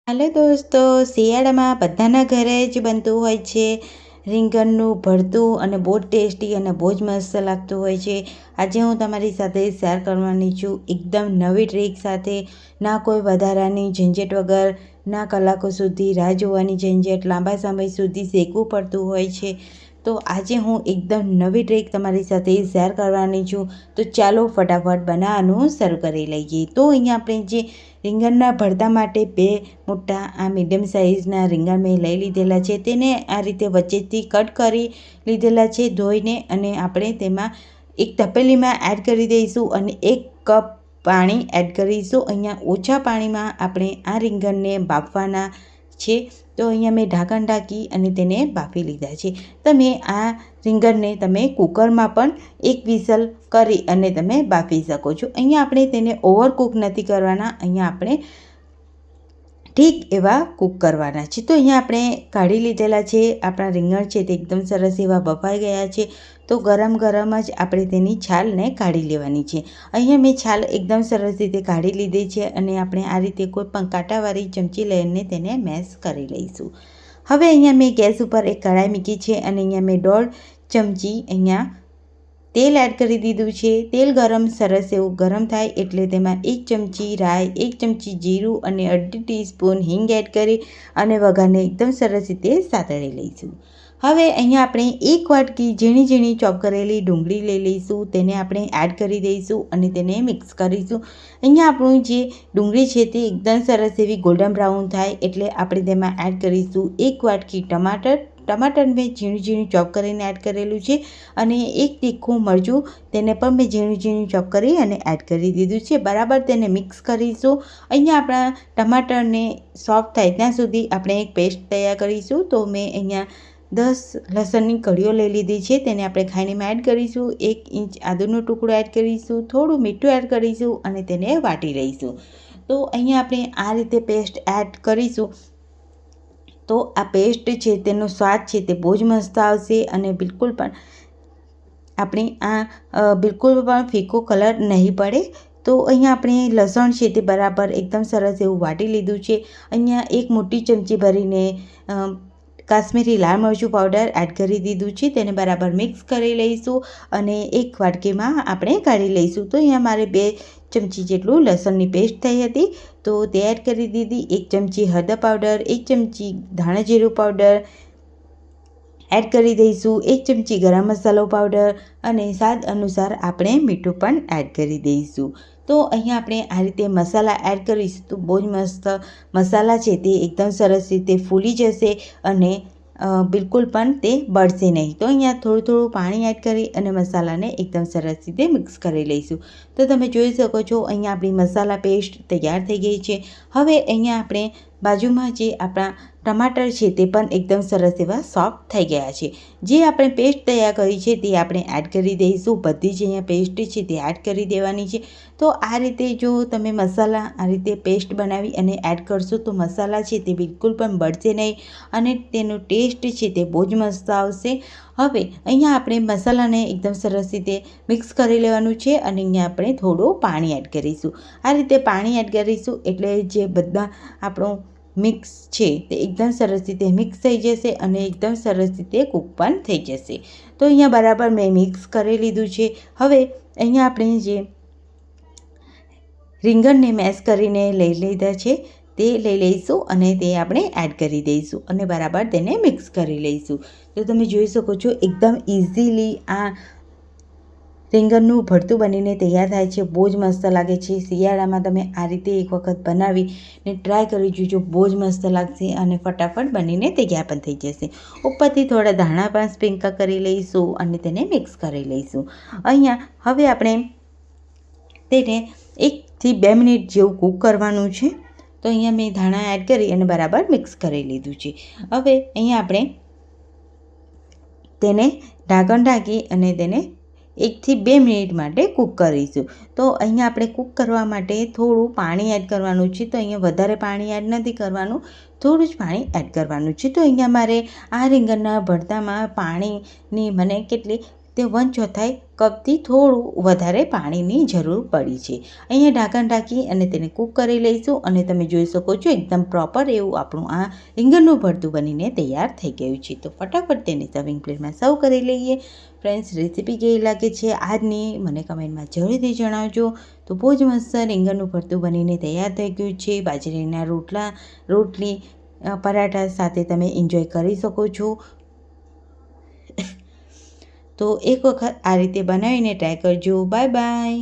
હાલો દોસ્તો, શિયાળામાં બધાના ઘરે જ બનતું હોય છે રીંગણનું ભરતું અને બહુ જ ટેસ્ટી અને બહુ જ મસ્ત લાગતું હોય છે. આજે હું તમારી સાથે શેર કરવાની છું એકદમ નવી ટ્રીક સાથે. ના કોઈ વધારાની ઝંઝટ વગર, ના કલાકો સુધી રાહ જોવાની ઝંઝટ, લાંબા સમય સુધી શેકવું પડતું હોય છે. તો આજે હું એકદમ નવી ટ્રીક તમારી સાથે શેર કરવાની છું. તો ચાલો ફટાફટ બનાવવાનું શરૂ કરી લઈએ. તો અહીંયા આપણે જે રીંગણના ભરતા માટે બે મોટા આ મીડિયમ સાઇઝના રીંગણ મેં લઈ લીધેલા છે. તેને આ રીતે વચ્ચેથી કટ કરી લીધેલા છે ધોઈને, અને આપણે તેમાં એક તપેલીમાં એડ કરી દઈશું અને 1 કપ પાણી એડ કરીશું. અહીંયા ઓછા પાણીમાં આપણે આ રીંગણને બાફવાના છે. તો અહીંયા મેં ઢાંકણ ઢાંકી અને તેને બાફી લીધા છે. તમે આ રીંગણને તમે કુકરમાં પણ એક વિસલ કરી અને તમે બાફી શકો છો. અહીંયા આપણે તેને ઓવરકુક નથી કરવાના, અહીંયા આપણે ઠીક એવા કૂક કરવાના છે. તો અહીંયા આપણે કાઢી લીધેલા છે. આપણા રીંગણ છે તે એકદમ સરસ એવા બફાઈ ગયા છે. તો ગરમ ગરમ જ આપણે તેની છાલને કાઢી લેવાની છે. અહીંયા મેં છાલ એકદમ સરસ રીતે કાઢી લીધી છે અને આપણે આ રીતે કોઈ પણ કાંટાવાળી ચમચી લઈને તેને મેશ કરી લઈશું. હવે અહીંયા મેં ગેસ ઉપર એક કઢાઈ મૂકી છે અને અહીંયા મેં 1.5 ચમચી અહીંયા તેલ એડ કરી દીધું છે. તેલ સરસ એવું ગરમ થાય એટલે તેમાં 1 ચમચી રાઈ, 1 ચમચી જીરું અને 1/2 ટીસ્પૂન હિંગ એડ કરી અને વઘારને એકદમ સરસ રીતે સાતળી લઈશું. હવે અહીંયા આપણે 1 વાટકી ઝીણી ઝીણી ચોપ કરેલી ડુંગળી લઈ લઈશું. તેને આપણે એડ કરી દઈશું અને તેને મિક્સ કરીશું. અહીંયા આપણું જે ડુંગળી છે તે એકદમ સરસ એવી ગોલ્ડન બ્રાઉન થાય એટલે આપણે તેમાં એડ કરીશું 1 વાટકી ટમાટર મેં ઝીણું ઝીણું ચોપ કરીને એડ કરેલું છે અને 1 તીખું મરચું તેને પણ મેં ઝીણું ઝીણું ચોપ કરી અને એડ કરી દીધું છે. બરાબર તેને મિક્સ કરીશું. અહીંયા આપણા ટમાટરને સોફ્ટ થાય ત્યાં સુધી આપણે એક પેસ્ટ તૈયાર કરીશું. તો મેં અહીંયા 10 લસણની કળીઓ લઈ લીધી છે, તેને આપણે ખાંડીમાં એડ કરીશું. 1 ઇંચ આદુનો ટુકડો એડ કરીશું, થોડું મીઠું એડ કરીશું અને તેને વાટી લઈશું. તો અહીંયા આપણે આ રીતે પેસ્ટ એડ કરીશું. તો આ પેસ્ટ છે તેનો સ્વાદ છે તે બહુ જ મસ્ત આવશે અને બિલકુલ પણ બિલકુલ પણ ફીકો કલર નહીં પડે. તો અહીંયા આપણે લસણ છે તે બરાબર એકદમ સરસ એવું વાટી લીધું છે. અહીંયા 1 મોટી ચમચી ભરીને કાશ્મીરી લાલ મરચું પાવડર એડ કરી દીધું છે. તેને બરાબર મિક્સ કરી લઈશું અને એક વાટકીમાં આપણે કાઢી લઈશું. તો અહીંયા મારે 2 ચમચી જેટલું લસણની પેસ્ટ થઈ હતી, તો તે એડ કરી દીધી. 1 ચમચી હળદર પાવડર, 1 ચમચી ધાણા જીરું પાવડર એડ કરી દઈશું, 1 ચમચી ગરમ મસાલો પાવડર અને સ્વાદ અનુસાર આપણે મીઠું પણ એડ કરી દઈશું. તો અહીંયા આપણે આ રીતે મસાલા એડ કરીશું તો બહુ જ મસ્ત મસાલા છે તે એકદમ સરસ રીતે ફૂલી જશે અને બિલકુલ પણ તે બળશે નહીં. તો અહીંયા થોડું પાણી એડ કરી અને મસાલાને એકદમ સરસ રીતે મિક્સ કરી લઈશું. તો તમે જોઈ શકો છો અહીંયા આપણી મસાલા પેસ્ટ તૈયાર થઈ ગઈ છે. હવે અહીંયા આપણે બાજુમાં જે આપણા ટમાટર છે તે પણ એકદમ સરસ એવા સોફ્ટ થઈ ગયા છે. જે આપણે પેસ્ટ તૈયાર કરી છે તે આપણે એડ કરી દઈશું. બધી જ અહીંયા પેસ્ટ છે તે એડ કરી દેવાની છે. તો આ રીતે જો તમે મસાલા આ રીતે પેસ્ટ બનાવી અને એડ કરશો તો મસાલા છે તે બિલકુલ પણ બળશે નહીં અને તેનો ટેસ્ટ છે તે બહુ જ મસ્ત આવશે. હવે અહીંયા આપણે મસાલાને એકદમ સરસ રીતે મિક્સ કરી લેવાનું છે અને અહીંયા આપણે થોડું પાણી એડ કરીશું. આ રીતે પાણી એડ કરીશું એટલે જે બધા આપણું મિક્સ છે તે એકદમ સરસ રીતે મિક્સ થઈ જશે અને એકદમ સરસ રીતે કૂક પણ થઈ જશે. તો અહીંયા બરાબર મેં મિક્સ કરી લીધું છે. હવે અહીંયા આપણે જે રીંગણને મેશ કરીને લઈ લીધા છે તે લઈ લઈશું અને તે આપણે એડ કરી દઈશું અને બરાબર તેને મિક્સ કરી લઈશું. તો તમે જોઈ શકો છો એકદમ ઇઝીલી આ રીંગણનું ભરતું બનીને તૈયાર થાય છે. બહુ જ મસ્ત લાગે છે. શિયાળામાં તમે આ રીતે એક વખત બનાવીને ટ્રાય કરી જોજો, બહુ જ મસ્ત લાગશે અને ફટાફટ બનીને તૈયાર પણ થઈ જશે. ઉપરથી થોડા ધાણા પણ સ્પ્રિંકલ કરી લઈશું અને તેને મિક્સ કરી લઈશું. અહીંયા હવે આપણે તેને 1 થી 2 મિનિટ જેવું કૂક કરવાનું છે. તો અહીંયા મેં ધાણા એડ કરી અને બરાબર મિક્સ કરી લીધું છે. હવે અહીંયા આપણે તેને ઢાંકણ ઢાંકી અને તેને 1 થી 2 મિનિટ માટે કૂક કરીશું. તો અહીંયા આપણે કૂક કરવા માટે થોડું પાણી એડ કરવાનું છે. તો અહીંયા વધારે પાણી એડ નથી કરવાનું, થોડું જ પાણી એડ કરવાનું છે. તો અહીંયા મારે આ રીંગણના ભરતામાં પાણીની મને કેટલી તે 1/4 કપથી થોડું વધારે પાણીની જરૂર પડી છે. અહીંયા ઢાંકણ ઢાંકી અને તેને કૂક કરી લઈશું અને તમે જોઈ શકો છો એકદમ પ્રોપર એવું આપણું આ રીંગણનું ભરતું બનીને તૈયાર થઈ ગયું છે. તો ફટાફટ તેને સર્વિંગ પ્લેટમાં સર્વ કરી લઈએ. ફ્રેન્ડ્સ, રેસીપી કેવી લાગે છે આજની મને કમેન્ટમાં જરૂરથી જણાવજો. તો બહુ જ મસ્ત રીંગણનું ભરતું બનીને તૈયાર થઈ ગયું છે. બાજરીના રોટલી પરાઠા સાથે તમે એન્જોય કરી શકો છો. તો એક વખત આ રીતે બનાવીને ટ્રાય કરજો. Bye bye.